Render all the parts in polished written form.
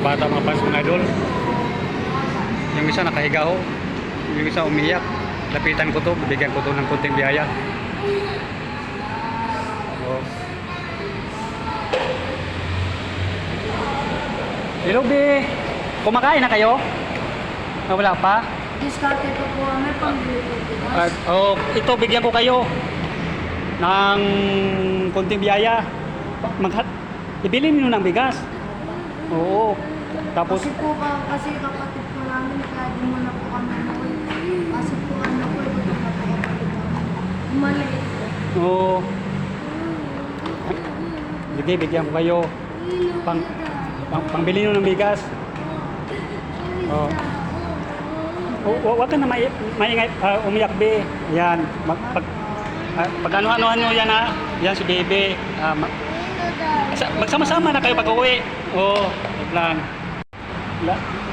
bata mga fans mga idol. Yung isa nakahiga ho, yung isa umiyak. Lapitan ko to, bibigyan ko to ng kunting biyaya. Oh. Hello, B. Kumakain na kayo? Ah, wala pa? Discarte ko po, may pambili po. Ito, bigyan ko kayo ng kunting biyaya. Ibili niyo ng bigas. Oo. Tapos, Kasi kapatid ko namin, kaya di mo na po kami naman. Kasi po ano po, ito na po kapatid namin. Maliit po. oo. Sige, bigyan ko kayo. Pangbili niyo ng bigas. Oh. Huwag ka na maingay, umiyak, be. Yan. Pag ano-ano yan, ha. Yan si Bebe. Magsama-sama na kayo pag uwi. Oo. Lang.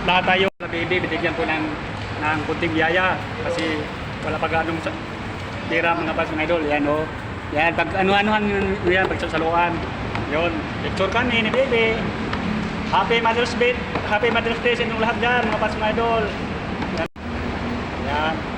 Lahat tayo sa Bebe, binigyan ko ng kunting biyaya. Kasi wala pa ganong tira mga fans mga idol. Yan, oh. Yan. Pag ano-anohan yan, pagsasaluan. Yun. Picture kami ni Bebe. Happy Mother's Day sa inyong lahat dyan, mga fans mga idol. Yan.